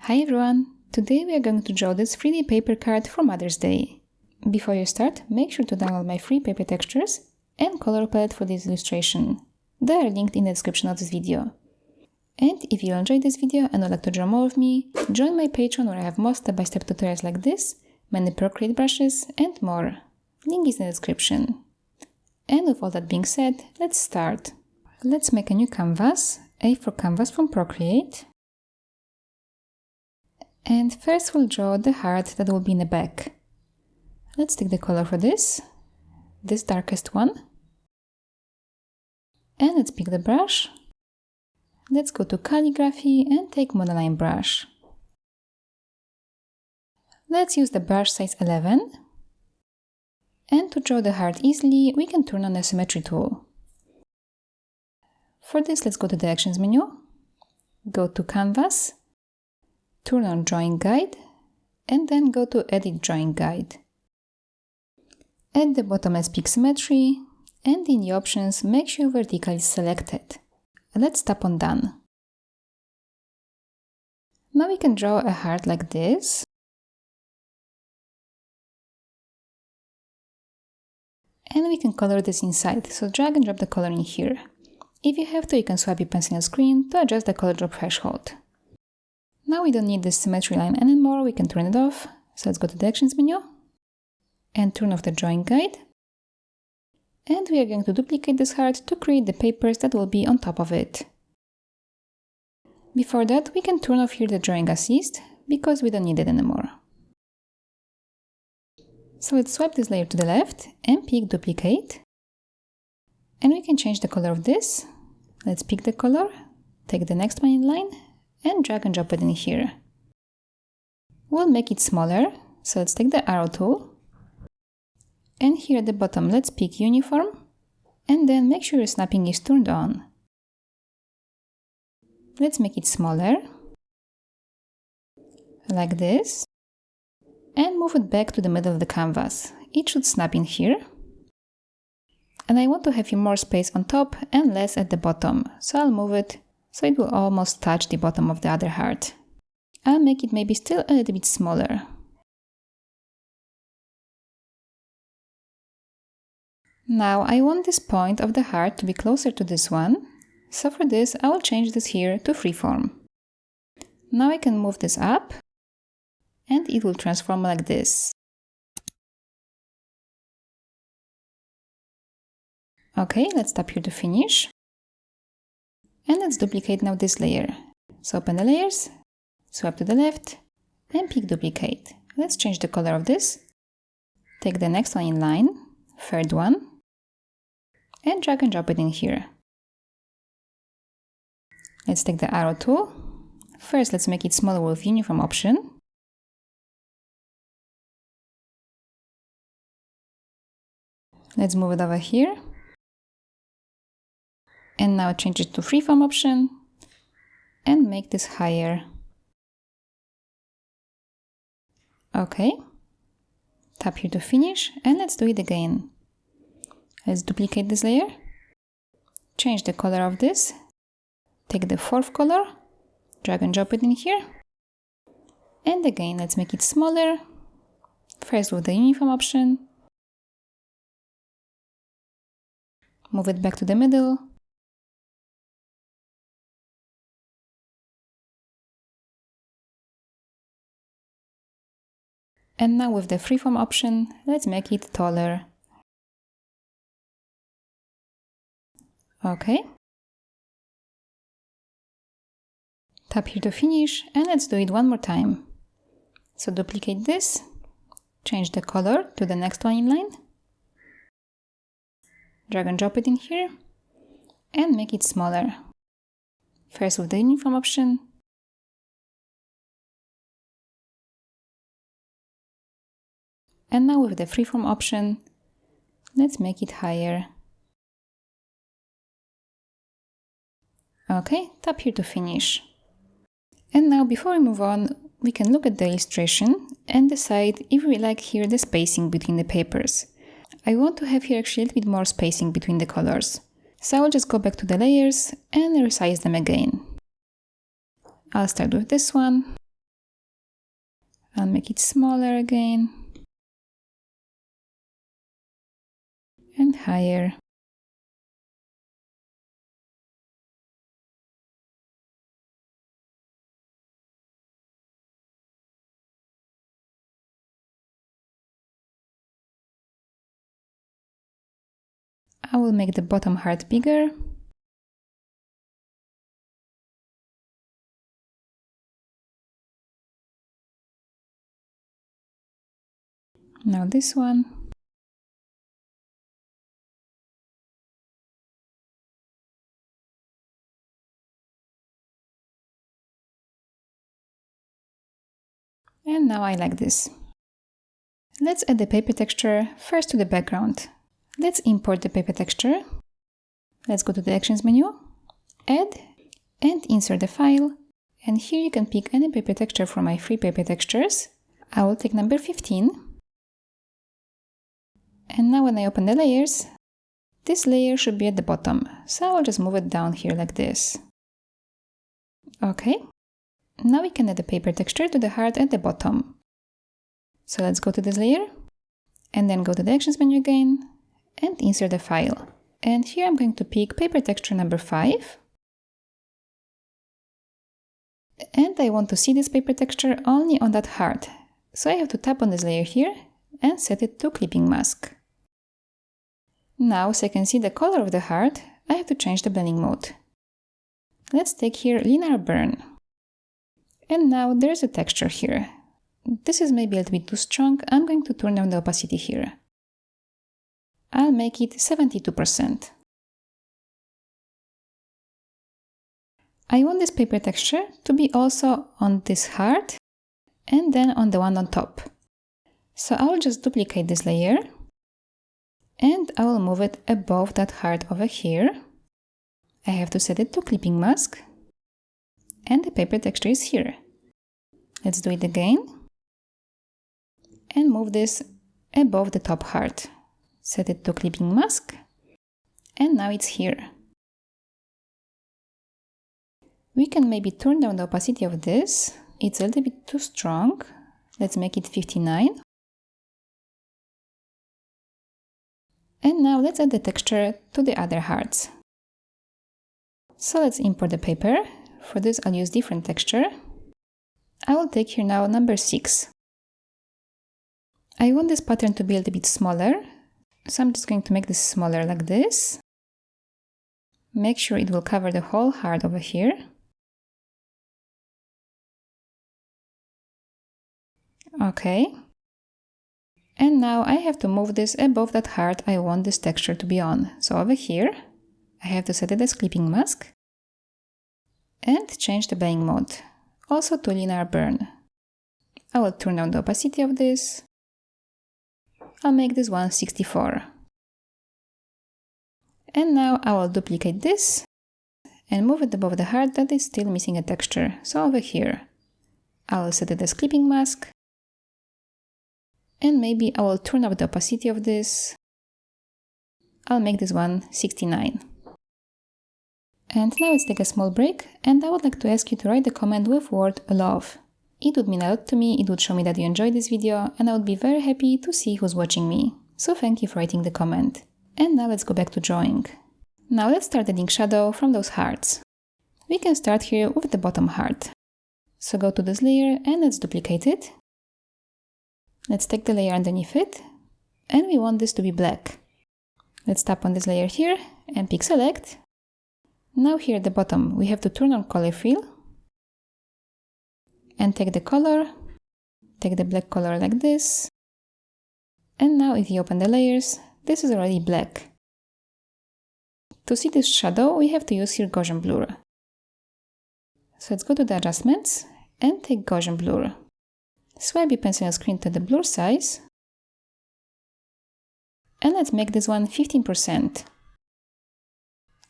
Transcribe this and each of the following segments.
Hi everyone! Today we are going to draw this 3D paper card for Mother's Day. Before you start, make sure to download my free paper textures and color palette for this illustration. They are linked in the description of this video. And if you enjoyed this video and would like to draw more of me, join my Patreon where I have more step-by-step tutorials like this, many Procreate brushes and more. Link is in the description. And with all that being said, let's start. Let's make a new canvas, A4 canvas from Procreate. And first we'll draw the heart that will be in the back. Let's take the color for this darkest one. And let's pick the brush. Let's go to calligraphy and take monoline brush. Let's use the brush size 11. And to draw the heart easily, we can turn on the symmetry tool. For this, let's go to the actions menu, go to canvas, turn on drawing guide, and then go to edit drawing guide. At the bottom, let's pick symmetry, and in the options, make sure vertical is selected. Let's tap on done. Now we can draw a heart like this. And we can color this inside, so drag and drop the color in here. If you have to, you can swipe your pencil on screen to adjust the color drop threshold. Now we don't need this symmetry line anymore, we can turn it off. So let's go to the actions menu and turn off the drawing guide. And we are going to duplicate this heart to create the papers that will be on top of it. Before that, we can turn off here the drawing assist because we don't need it anymore. So let's swipe this layer to the left and pick duplicate. And we can change the color of this. Let's pick the color, take the next one in line, and drag and drop it in here. We'll make it smaller, so let's take the arrow tool. And here at the bottom, let's pick uniform, and then make sure your snapping is turned on. Let's make it smaller, like this, and move it back to the middle of the canvas. It should snap in here. And I want to have more space on top and less at the bottom, so I'll move it so it will almost touch the bottom of the other heart. I'll make it maybe still a little bit smaller. Now I want this point of the heart to be closer to this one, so for this I will change this here to freeform. Now I can move this up and it will transform like this. Okay, let's tap here to finish. And let's duplicate now this layer. So open the layers, swipe to the left, and pick duplicate. Let's change the color of this. Take the next one in line, third one, and drag and drop it in here. Let's take the arrow tool. First, let's make it smaller with uniform option. Let's move it over here. And now change it to freeform option and make this higher. Okay, tap here to finish and let's do it again. Let's duplicate this layer, change the color of this, take the fourth color, drag and drop it in here. And again, let's make it smaller, first with the uniform option, move it back to the middle, and now with the freeform option, let's make it taller. Okay. Tap here to finish and let's do it one more time. So duplicate this, change the color to the next one in line, drag and drop it in here, and make it smaller. First with the uniform option, and now with the freeform option, let's make it higher. Okay, tap here to finish. And now before we move on, we can look at the illustration and decide if we like here the spacing between the papers. I want to have here actually a little bit more spacing between the colors. So I will just go back to the layers and resize them again. I'll start with this one. I'll make it smaller again. And higher. I will make the bottom heart bigger. Now this one. And now I like this. Let's add the paper texture first to the background. Let's import the paper texture. Let's go to the Actions menu, Add, and insert the file. And here you can pick any paper texture from my free paper textures. I will take number 15. And now when I open the layers, this layer should be at the bottom. So I'll just move it down here like this. Okay. Now we can add the paper texture to the heart at the bottom. So let's go to this layer, and then go to the Actions menu again, and insert the file. And here I'm going to pick paper texture number 5. And I want to see this paper texture only on that heart. So I have to tap on this layer here and set it to clipping mask. Now, so I can see the color of the heart, I have to change the blending mode. Let's take here Linear Burn. And now there's a texture here. This is maybe a little bit too strong. I'm going to turn down the opacity here. I'll make it 72%. I want this paper texture to be also on this heart and then on the one on top. So I will just duplicate this layer and I will move it above that heart over here. I have to set it to clipping mask and the paper texture is here. Let's do it again and move this above the top heart. Set it to clipping mask and now it's here. We can maybe turn down the opacity of this. It's a little bit too strong. Let's make it 59. And now let's add the texture to the other hearts. So let's import the paper. For this I'll use different texture. I will take here now number 6. I want this pattern to be a little bit smaller. So I'm just going to make this smaller like this. Make sure it will cover the whole heart over here. Okay. And now I have to move this above that heart I want this texture to be on. So over here, I have to set it as clipping mask and change the blending mode, also to Linear Burn. I will turn down the opacity of this. I'll make this one 64. And now I will duplicate this and move it above the heart that is still missing a texture. So over here, I will set it as clipping mask. And maybe I will turn up the opacity of this. I'll make this one 69. And now let's take a small break, and I would like to ask you to write the comment with word love. It would mean a lot to me, it would show me that you enjoyed this video, and I would be very happy to see who's watching me. So thank you for writing the comment. And now let's go back to drawing. Now let's start adding shadow from those hearts. We can start here with the bottom heart. So go to this layer and let's duplicate it. Let's take the layer underneath it, and we want this to be black. Let's tap on this layer here and pick select. Now here at the bottom we have to turn on color fill and take the color, take the black color like this. And now if you open the layers, this is already black. To see this shadow, we have to use here Gaussian blur. So let's go to the adjustments and take Gaussian blur. Swipe your pencil on screen to the blur size. And let's make this one 15%.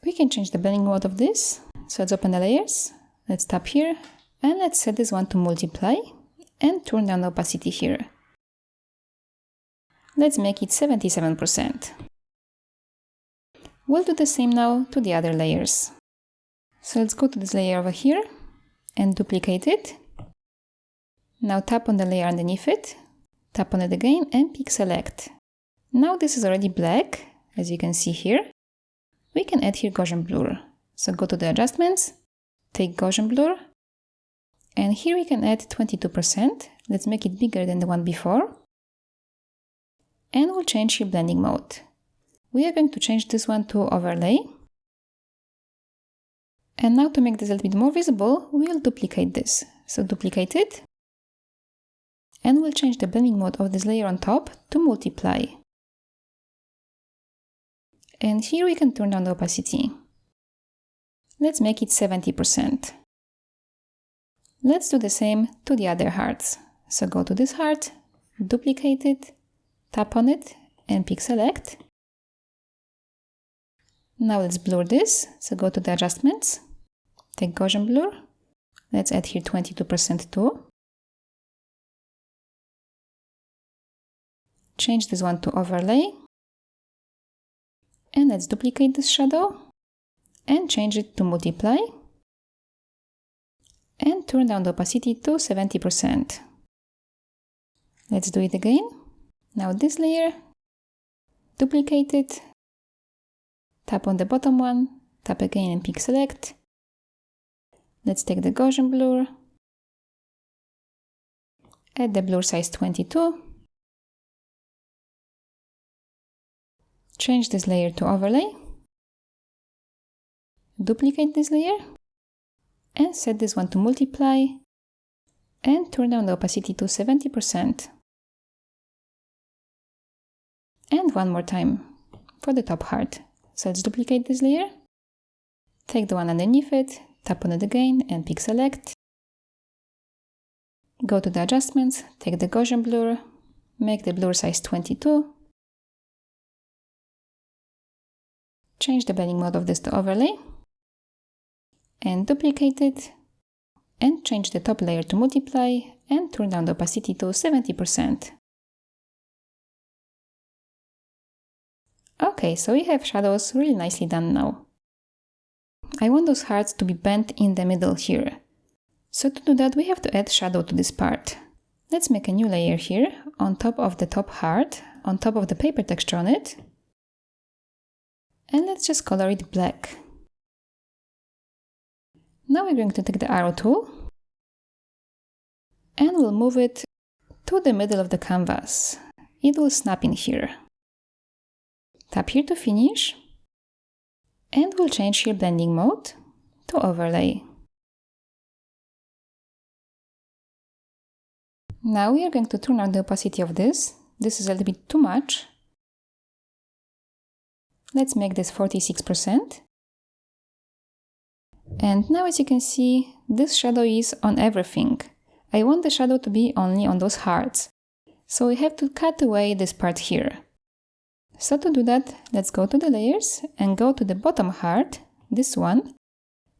We can change the blending mode of this. So let's open the layers. Let's tap here and let's set this one to multiply and turn down the opacity here. Let's make it 77%. We'll do the same now to the other layers. So let's go to this layer over here and duplicate it. Now tap on the layer underneath it, tap on it again and pick select. Now this is already black, as you can see here. We can add here Gaussian blur. So go to the adjustments, take Gaussian blur, and here we can add 22%. Let's make it bigger than the one before. And we'll change here blending mode. We are going to change this one to overlay. And now to make this a little bit more visible, we'll duplicate this. So duplicate it. And we'll change the blending mode of this layer on top to multiply. And here we can turn down the opacity. Let's make it 70%. Let's do the same to the other hearts. So go to this heart, duplicate it, tap on it, and pick select. Now let's blur this. So go to the adjustments, take Gaussian blur. Let's add here 22% too. Change this one to overlay. And let's duplicate this shadow and change it to multiply. And turn down the opacity to 70%. Let's do it again. Now this layer, duplicate it, tap on the bottom one, tap again and pick select. Let's take the Gaussian blur, add the blur size 22, change this layer to overlay, duplicate this layer, and set this one to multiply, and turn down the opacity to 70%. And one more time for the top heart. So let's duplicate this layer, take the one underneath it, tap on it again and pick select. Go to the adjustments, take the Gaussian blur, make the blur size 22, change the blending mode of this to overlay, and duplicate it, and change the top layer to multiply, and turn down the opacity to 70%. Okay, so we have shadows really nicely done now. I want those hearts to be bent in the middle here. So to do that, we have to add shadow to this part. Let's make a new layer here, on top of the top heart, on top of the paper texture on it. And let's just color it black. Now we're going to take the arrow tool and we'll move it to the middle of the canvas. It will snap in here. Tap here to finish, and we'll change here blending mode to overlay. Now we are going to turn on the opacity of this. This is a little bit too much. Let's make this 46%. And now, as you can see, this shadow is on everything. I want the shadow to be only on those hearts. So we have to cut away this part here. So to do that, let's go to the layers and go to the bottom heart, this one,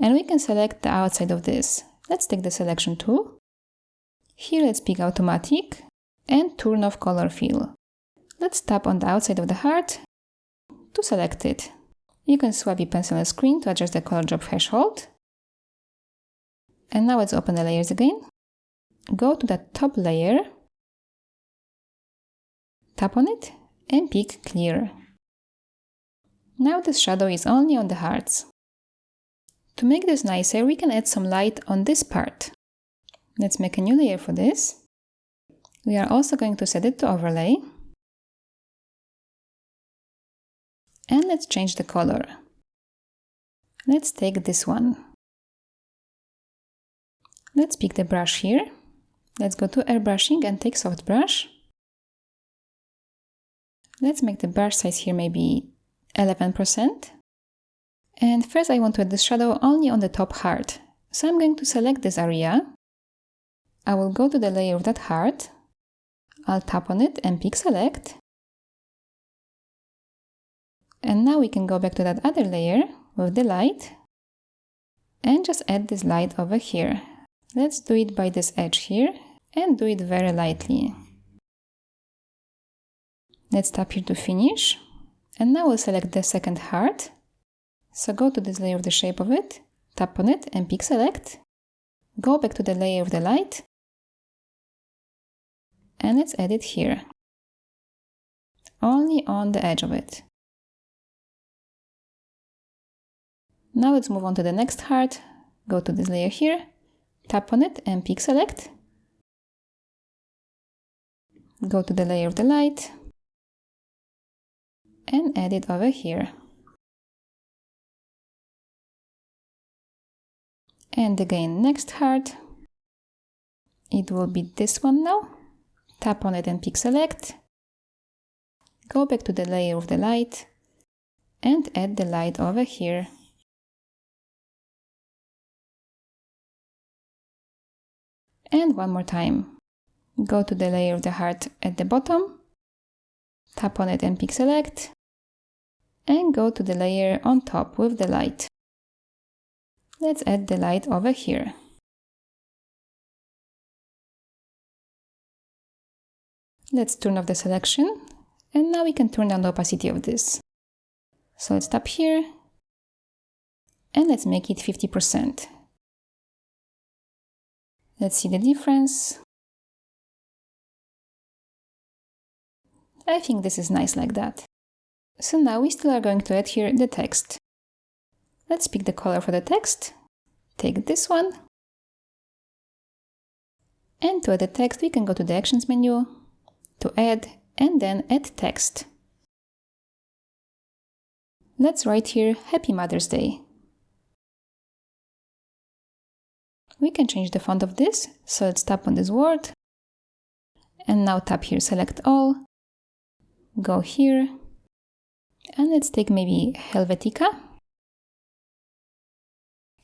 and we can select the outside of this. Let's take the selection tool. Here let's pick automatic and turn off color fill. Let's tap on the outside of the heart to select it. You can swipe your pencil on the screen to adjust the color drop threshold. And now let's open the layers again. Go to the top layer, tap on it, and pick clear. Now this shadow is only on the hearts. To make this nicer, we can add some light on this part. Let's make a new layer for this. We are also going to set it to overlay. And let's change the color. Let's take this one. Let's pick the brush here. Let's go to airbrushing and take soft brush. Let's make the brush size here maybe 11%. And first I want to add the shadow only on the top heart. So I'm going to select this area. I will go to the layer of that heart. I'll tap on it and pick select. And now we can go back to that other layer with the light and just add this light over here. Let's do it by this edge here and do it very lightly. Let's tap here to finish. And now we'll select the second heart. So go to this layer of the shape of it, tap on it and pick select. Go back to the layer of the light and let's add it here, only on the edge of it. Now let's move on to the next heart. Go to this layer here, tap on it and pick select. Go to the layer of the light and add it over here. And again, next heart. It will be this one now. Tap on it and pick select. Go back to the layer of the light and add the light over here. And one more time. Go to the layer of the heart at the bottom. Tap on it and pick select. And go to the layer on top with the light. Let's add the light over here. Let's turn off the selection, and now we can turn down the opacity of this. So let's tap here, and let's make it 50%. Let's see the difference. I think this is nice like that. So now we still are going to add here the text. Let's pick the color for the text. Take this one. And to add the text, we can go to the Actions menu, to Add, and then Add Text. Let's write here Happy Mother's Day. We can change the font of this, so let's tap on this word. And now tap here, Select All. Go here. And let's take maybe Helvetica.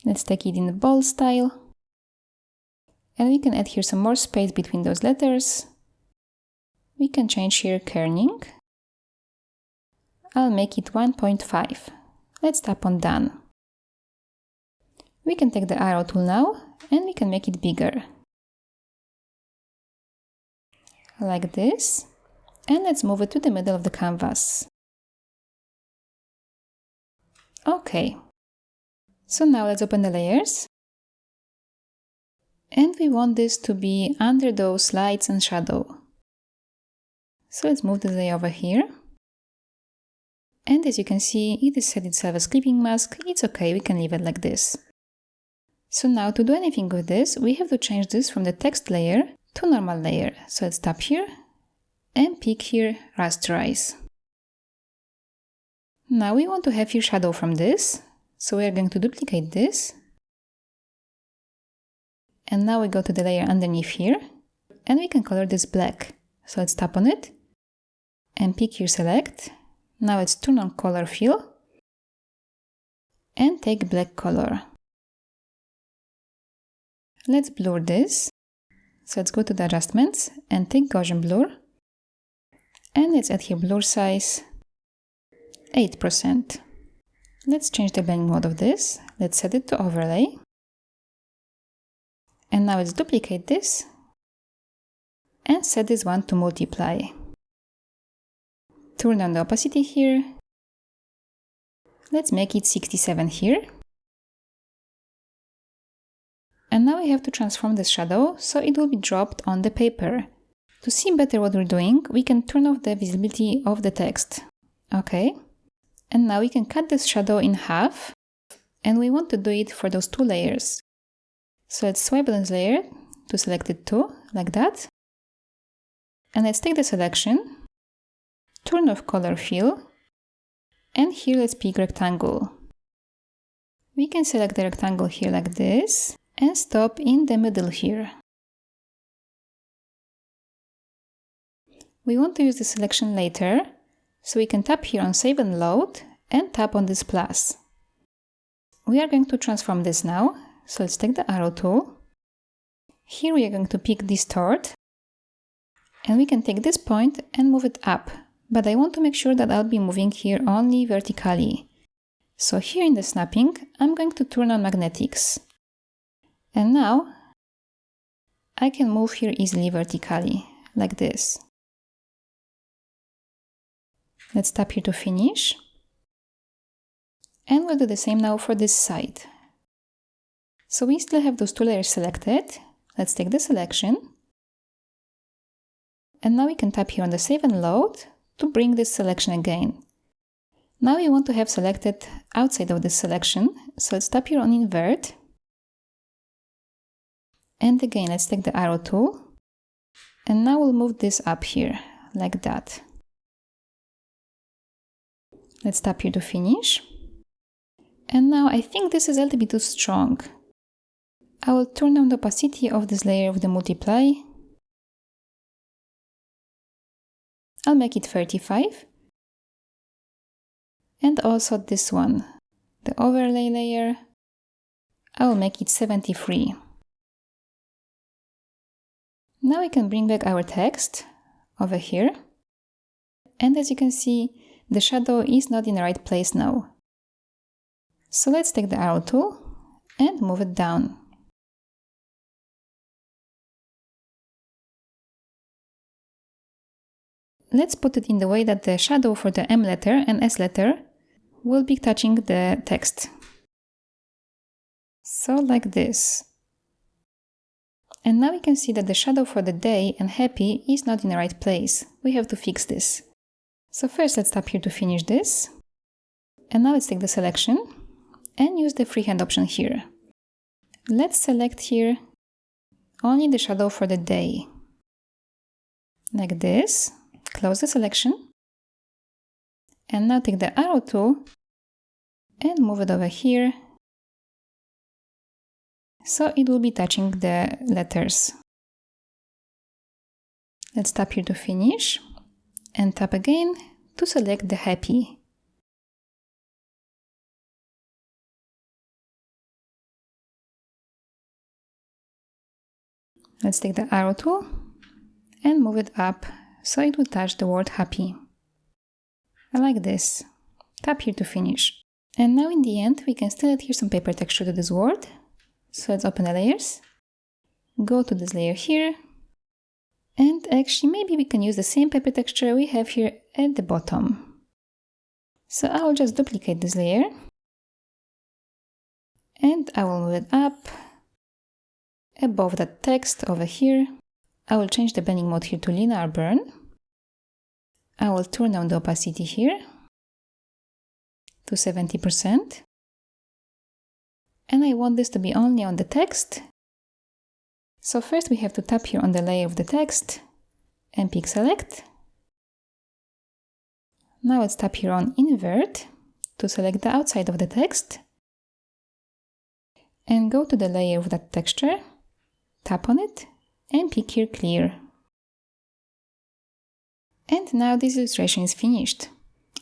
Let's take it in the bold style. And we can add here some more space between those letters. We can change here kerning. I'll make it 1.5. Let's tap on Done. We can take the arrow tool now and we can make it bigger. Like this. And let's move it to the middle of the canvas. Okay. So now let's open the layers. And we want this to be under those lights and shadow. So let's move the layer over here. And as you can see, it has set itself as clipping mask. It's okay, we can leave it like this. So now to do anything with this, we have to change this from the text layer to normal layer. So let's tap here and pick here Rasterize. Now we want to have here shadow from this. So we are going to duplicate this. And now we go to the layer underneath here. And we can color this black. So let's tap on it. And pick here Select. Now let's turn on Color Fill. And take black color. Let's blur this. So let's go to the Adjustments and take Gaussian Blur. And let's add here blur size 8%. Let's change the blending mode of this. Let's set it to Overlay. And now let's duplicate this and set this one to Multiply. Turn down the opacity here. Let's make it 67 here. And now we have to transform this shadow so it will be dropped on the paper. To see better what we're doing, we can turn off the visibility of the text. Okay. And now we can cut this shadow in half, and we want to do it for those two layers. So let's swipe on this layer to select it too, like that. And let's take the selection, turn off Color Fill, and here let's pick Rectangle. We can select the rectangle here like this, and stop in the middle here. We want to use the selection later, so we can tap here on Save and Load and tap on this plus. We are going to transform this now, so let's take the arrow tool. Here we are going to pick Distort, and we can take this point and move it up, but I want to make sure that I'll be moving here only vertically. So here in the snapping, I'm going to turn on Magnetics. And now I can move here easily vertically, like this. Let's tap here to finish. And we'll do the same now for this side. So we still have those two layers selected. Let's take the selection. And now we can tap here on the Save and Load to bring this selection again. Now we want to have selected outside of this selection, so let's tap here on Invert. And again, let's take the arrow tool. And now we'll move this up here, like that. Let's tap here to finish. And now I think this is a little bit too strong. I will turn down the opacity of this layer with the multiply. I'll make it 35. And also this one, the overlay layer, I will make it 73. Now we can bring back our text over here. And as you can see, the shadow is not in the right place now. So let's take the arrow tool and move it down. Let's put it in the way that the shadow for the M letter and S letter will be touching the text. So like this. And now we can see that the shadow for the day and happy is not in the right place. We have to fix this. So first let's tap here to finish this. And now let's take the selection and use the freehand option here. Let's select here only the shadow for the day. Like this. Close the selection. And now take the arrow tool and move it over here. So it will be touching the letters. Let's tap here to finish and tap again to select the happy. Let's take the arrow tool and move it up so it will touch the word happy. I like this. Tap here to finish. And now in the end we can still add here some paper texture to this word. So let's open the layers, go to this layer here, and actually maybe we can use the same paper texture we have here at the bottom. So I will just duplicate this layer, and I will move it up above that text over here. I will change the blending mode here to linear burn. I will turn down the opacity here to 70%. And I want this to be only on the text. So first we have to tap here on the layer of the text and pick select. Now let's tap here on invert to select the outside of the text. And go to the layer of that texture, tap on it and pick here clear. And now this illustration is finished.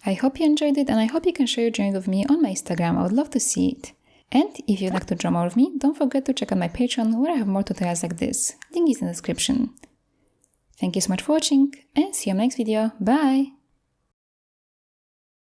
I hope you enjoyed it and I hope you can share your drawing with me on my Instagram. I would love to see it. And if you'd like to draw more with me, don't forget to check out my Patreon where I have more tutorials like this. Link is in the description. Thank you so much for watching and see you in my next video. Bye!